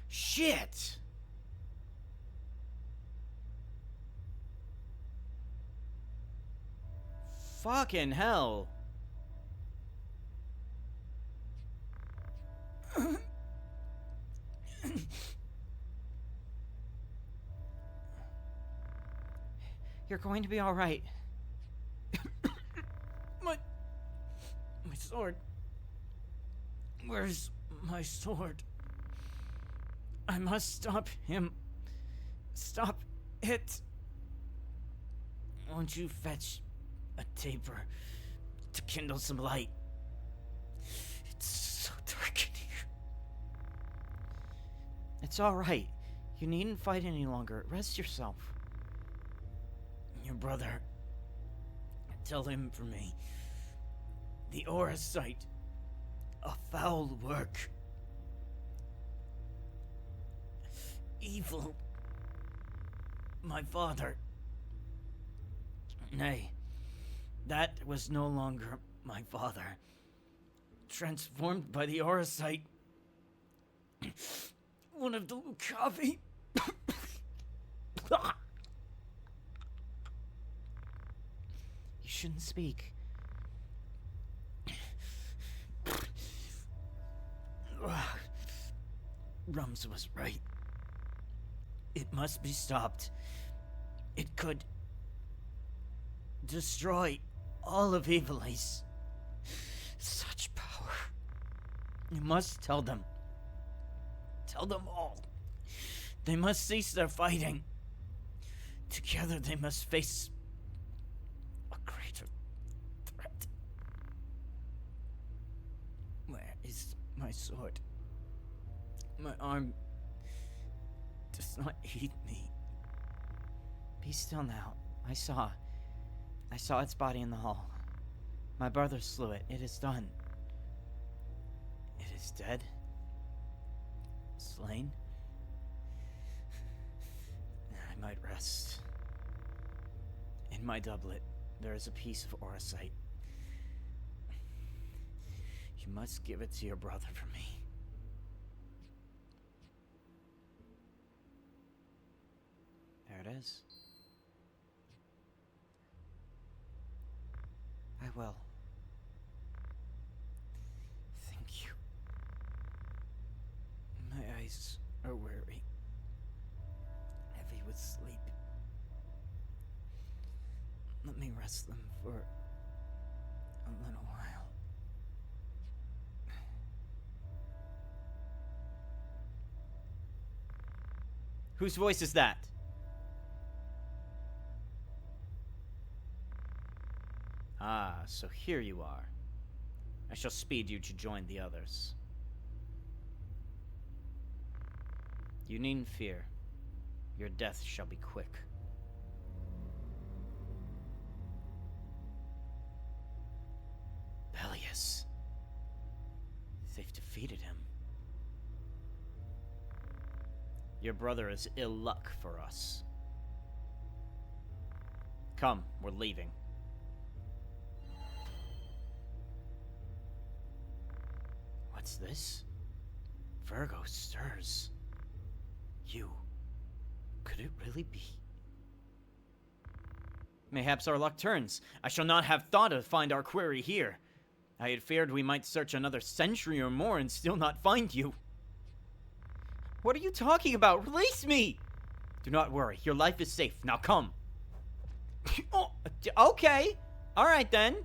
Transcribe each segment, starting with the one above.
Shit! Fucking hell. You're going to be alright. My sword. Where's my sword? I must stop him. Stop it. Won't you fetch a taper to kindle some light? It's so dark in here. It's alright. You needn't fight any longer. Rest yourself. Your brother. Tell him for me. The aura sight. A foul work. Evil. My father. Nay, that was no longer my father. Transformed by the aura sight. One of the Lucavi. You shouldn't speak. Rums was right. It must be stopped. It could destroy all of Evilise. Such power. You must tell them. Tell them all. They must cease their fighting. Together they must face a greater threat. Where is my sword? My arm does not heed me. Be still now. I saw its body in the hall. My brother slew it. It is done. It is dead. Slain. I might rest. In my doublet, there is a piece of auracite. You must give it to your brother for me. There it is. I will. Thank you. My eyes are weary, heavy with sleep. Let me rest them for a little while. Whose voice is that? Ah, so here you are. I shall speed you to join the others. You needn't fear. Your death shall be quick. Bellius. They've defeated him. Your brother is ill luck for us. Come, we're leaving. What's this? Virgo stirs. You. Could it really be? Mayhaps our luck turns. I shall not have thought to find our quarry here. I had feared we might search another century or more and still not find you. What are you talking about? Release me! Do not worry. Your life is safe. Now come. Oh, okay. All right then.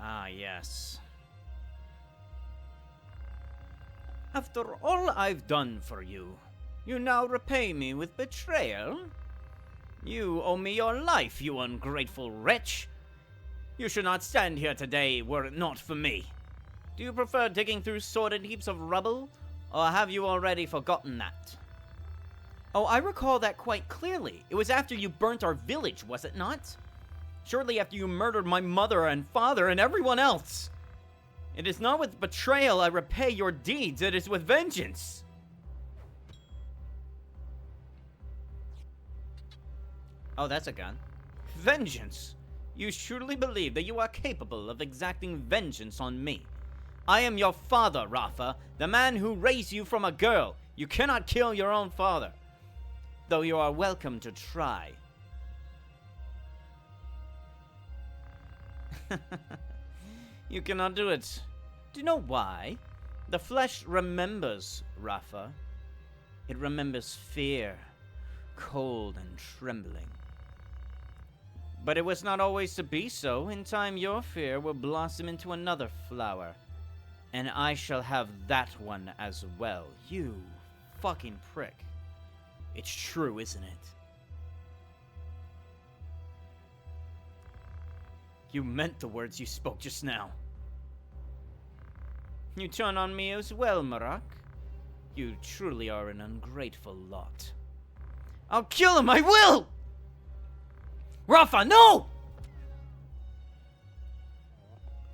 Ah, yes. After all I've done for you, you now repay me with betrayal? You owe me your life, you ungrateful wretch. You should not stand here today were it not for me. Do you prefer digging through sordid heaps of rubble, or have you already forgotten that? Oh, I recall that quite clearly. It was after you burnt our village, was it not? Shortly after you murdered my mother and father and everyone else. It is not with betrayal I repay your deeds, it is with vengeance. Oh, that's a gun. Vengeance! You surely believe that you are capable of exacting vengeance on me. I am your father, Rafa, the man who raised you from a girl. You cannot kill your own father, though you are welcome to try. You cannot do it. Do you know why? The flesh remembers, Rafa. It remembers fear, cold and trembling. But it was not always to be so. In time, your fear will blossom into another flower. And I shall have that one as well. You fucking prick. It's true, isn't it? You meant the words you spoke just now. You turn on me as well, Marak. You truly are an ungrateful lot. I'll kill him, I will! Rafa, no!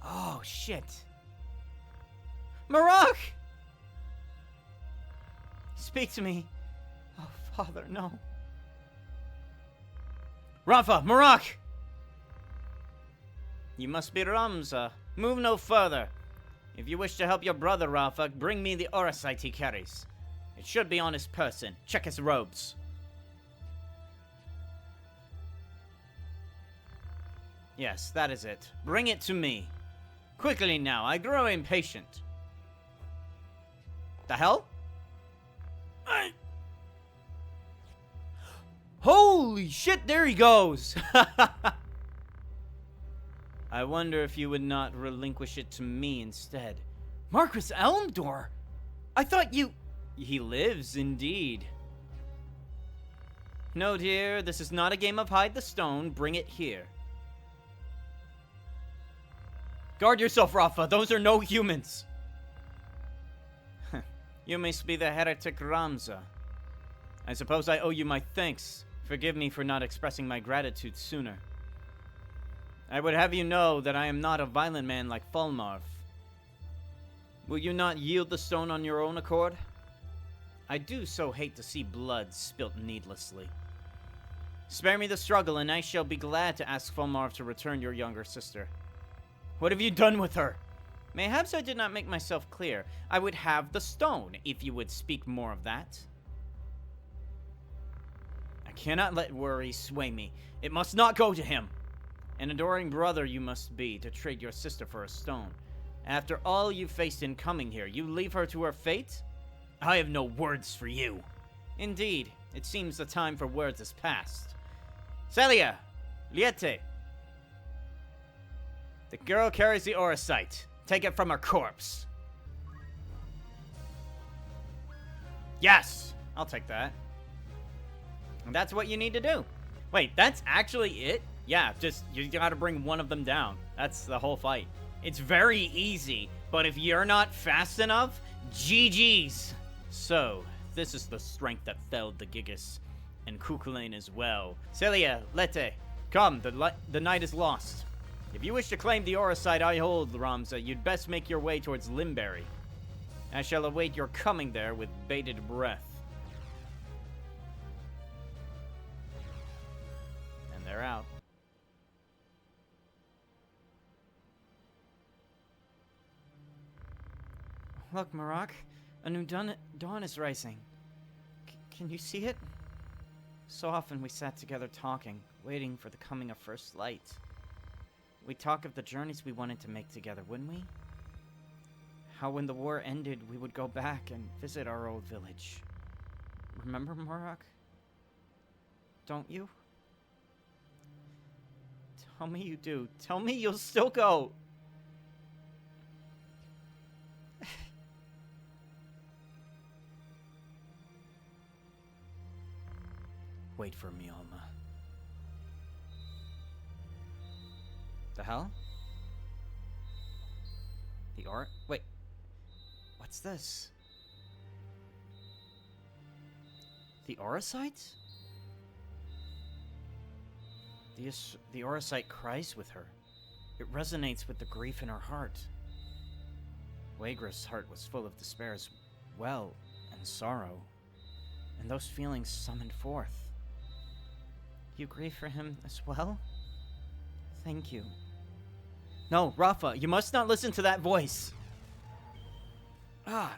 Oh, shit. Marak! Speak to me. Oh, Father, no. Rafa, Marak! You must be Ramza. Move no further. If you wish to help your brother, Rafa, bring me the orosite he carries. It should be on his person. Check his robes. Yes, that is it. Bring it to me. Quickly now, I grow impatient. The hell? Holy shit, there he goes! I wonder if you would not relinquish it to me instead. Marquis Elmdor? I thought you... He lives, indeed. No, dear, this is not a game of hide the stone. Bring it here. Guard yourself, Rafa. Those are no humans. You must be the heretic Ramza. I suppose I owe you my thanks. Forgive me for not expressing my gratitude sooner. I would have you know that I am not a violent man like Falmarv. Will you not yield the stone on your own accord? I do so hate to see blood spilt needlessly. Spare me the struggle, and I shall be glad to ask Falmarv to return your younger sister. What have you done with her? Mayhaps I did not make myself clear. I would have the stone, if you would speak more of that. I cannot let worry sway me. It must not go to him. An adoring brother you must be to trade your sister for a stone. After all you faced in coming here, you leave her to her fate? I have no words for you. Indeed, it seems the time for words is past. Celia! Liete! The girl carries the orosite. Take it from her corpse. Yes! I'll take that. And that's what you need to do. Wait, that's actually it? Yeah, just, you gotta bring one of them down. That's the whole fight. It's very easy, but if you're not fast enough, GG's. So, this is the strength that felled the Gigas, and Kukulane as well. Celia, Lete, come, the night is lost. If you wish to claim the orosite I hold, Ramza, you'd best make your way towards Limberry. I shall await your coming there with bated breath. And they're out. Look, Marak, a new dawn is rising. Can you see it? So often we sat together talking, waiting for the coming of first light. We'd talk of the journeys we wanted to make together, wouldn't we? How when the war ended, we would go back and visit our old village. Remember, Marak? Don't you? Tell me you do. Tell me you'll still go. Wait for me, Alma. The hell? Wait. What's this? The orosite? The orosite cries with her. It resonates with the grief in her heart. Wagra's heart was full of despair as well, and sorrow, and those feelings summoned forth. You grieve for him as well? Thank you. No, Rafa, you must not listen to that voice. Ah.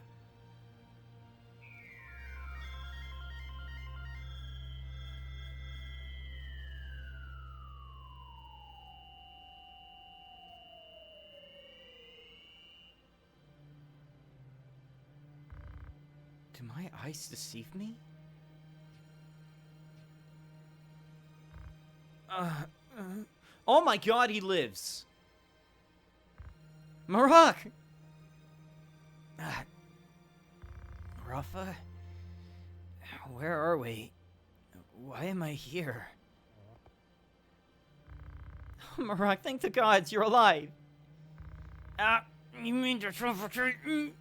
Do my eyes deceive me? Oh my god, he lives! Marak! Rafa? Where are we? Why am I here? Oh, Marak, thank the gods, you're alive! You mean to suffocate me?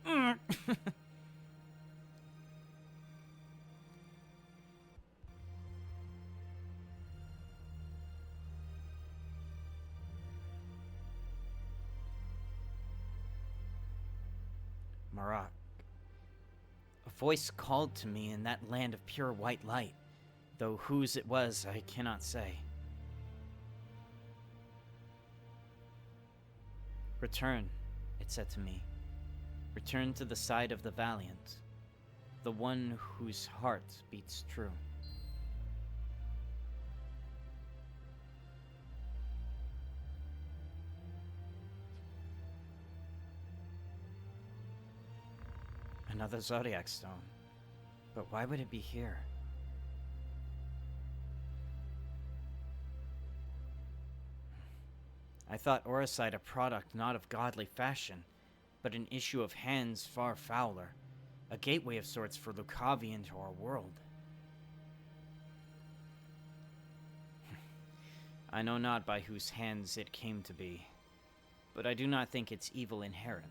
Marak. A voice called to me in that land of pure white light, though whose it was I cannot say. Return, it said to me. Return to the side of the valiant, the one whose heart beats true. Another Zodiac stone. But why would it be here? I thought Oricide a product not of godly fashion, but an issue of hands far fouler, a gateway of sorts for Lucavi into our world. I know not by whose hands it came to be, but I do not think its evil inherent.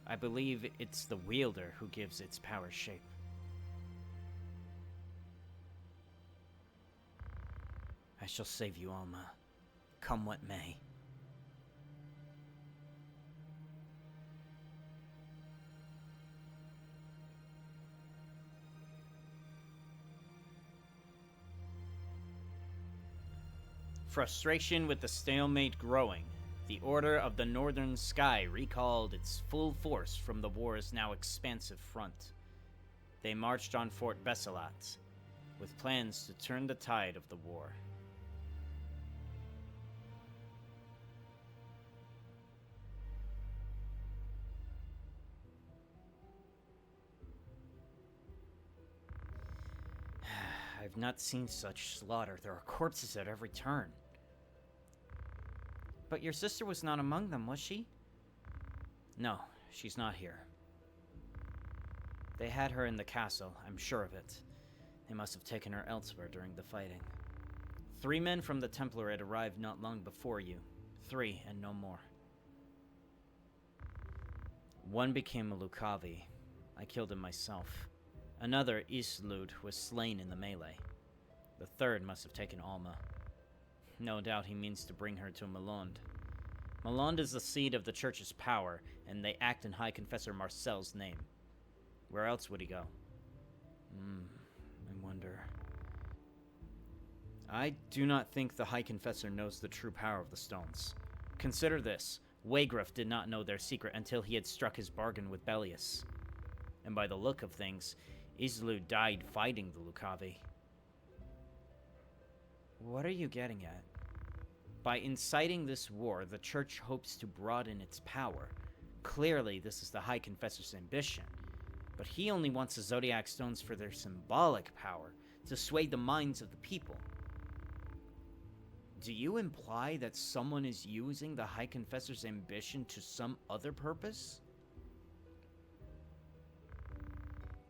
I believe it's the wielder who gives its power shape. I shall save you, Alma, come what may. Frustration with the stalemate growing, the Order of the Northern Sky recalled its full force from the war's now expansive front. They marched on Fort Besselat, with plans to turn the tide of the war. I've not seen such slaughter. There are corpses at every turn. But your sister was not among them, was she? No, she's not here. They had her in the castle, I'm sure of it. They must have taken her elsewhere during the fighting. 3 men from the Template arrived not long before you. 3 and no more. One became a Lucavi. I killed him myself. Another, Islud, was slain in the melee. The third must have taken Alma. No doubt he means to bring her to Malond. Malond is the seat of the church's power, and they act in High Confessor Marcel's name. Where else would he go? I wonder. I do not think the High Confessor knows the true power of the stones. Consider this. Waygriff did not know their secret until he had struck his bargain with Bellius. And by the look of things, Islud died fighting the Lucavi. What are you getting at? By inciting this war, the Church hopes to broaden its power. Clearly, this is the High Confessor's ambition. But he only wants the Zodiac stones for their symbolic power, to sway the minds of the people. Do you imply that someone is using the High Confessor's ambition to some other purpose?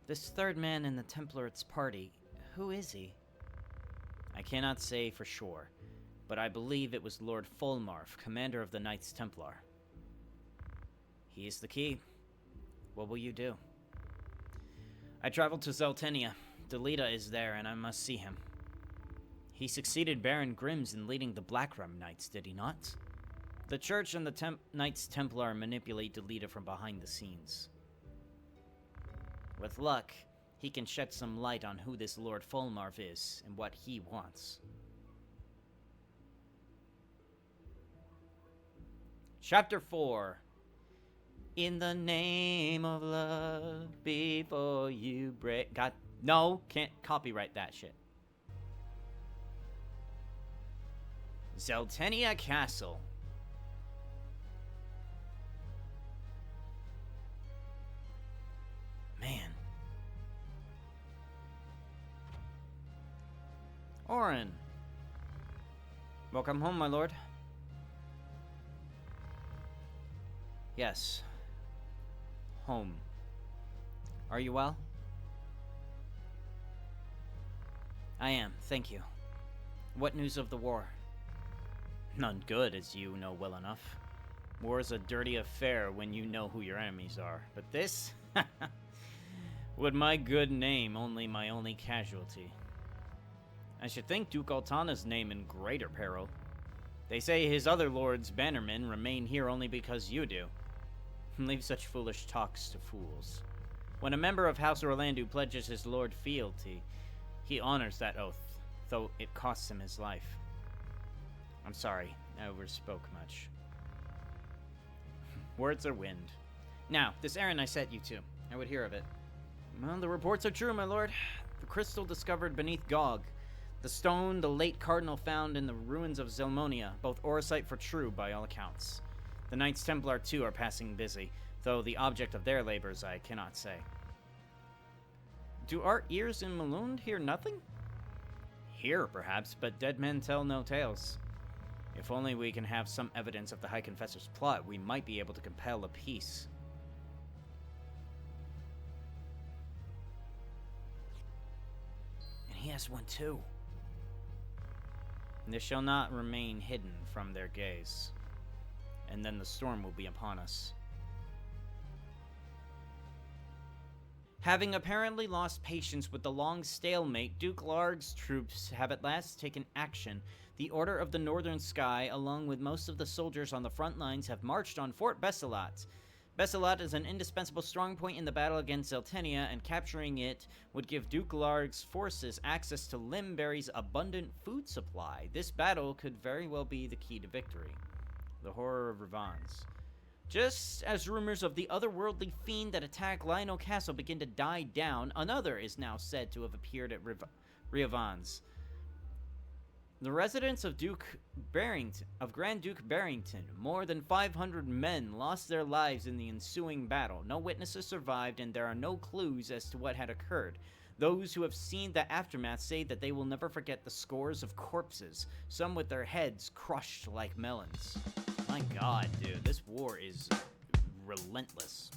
This third man in the Template's party, who is he? I cannot say for sure, but I believe it was Lord Fulmarf, commander of the Knights Templar. He is the key. What will you do? I traveled to Zeltenia. Delita is there, and I must see him. He succeeded Baron Grims in leading the Blackrum Knights, did he not? The Church and the Knights Templar manipulate Delita from behind the scenes. With luck, he can shed some light on who this Lord Fulmarf is and what he wants. Chapter 4. In the name of love, before you break... God, no, can't copyright that shit. Zeltenia Castle. Man. Orin. Welcome home, my lord. Yes. Home. Are you well? I am, thank you. What news of the war? None good, as you know well enough. War is a dirty affair when you know who your enemies are. But this? With my good name, only my only casualty. I should think Duke Altana's name in greater peril. They say his other lords, bannermen, remain here only because you do. Leave such foolish talks to fools. When a member of House Orlandu pledges his lord fealty, he honors that oath, though it costs him his life. I'm sorry, I overspoke much. Words are wind. Now, this errand I set you to. I would hear of it. Well, the reports are true, my lord. The crystal discovered beneath Gog. The stone the late cardinal found in the ruins of Zelmonia, both Orosite for true by all accounts. The Knights Templar, too, are passing busy, though the object of their labors I cannot say. Do our ears in Malund hear nothing? Hear, perhaps, but dead men tell no tales. If only we can have some evidence of the High Confessor's plot, we might be able to compel a peace. And he has one too. And this shall not remain hidden from their gaze. And then the storm will be upon us. Having apparently lost patience with the long stalemate, Duke Larg's troops have at last taken action. The Order of the Northern Sky, along with most of the soldiers on the front lines, have marched on Fort Besselat. Besselat is an indispensable strongpoint in the battle against Zeltenia, and capturing it would give Duke Larg's forces access to Limberry's abundant food supply. This battle could very well be the key to victory. The horror of Riovanes. Just as rumors of the otherworldly fiend that attacked Lionel Castle begin to die down, another is now said to have appeared at Riovanes. The residence of Grand Duke Barrington, more than 500 men lost their lives in the ensuing battle. No witnesses survived, and there are no clues as to what had occurred. Those who have seen the aftermath say that they will never forget the scores of corpses, some with their heads crushed like melons. My god, dude, this war is relentless.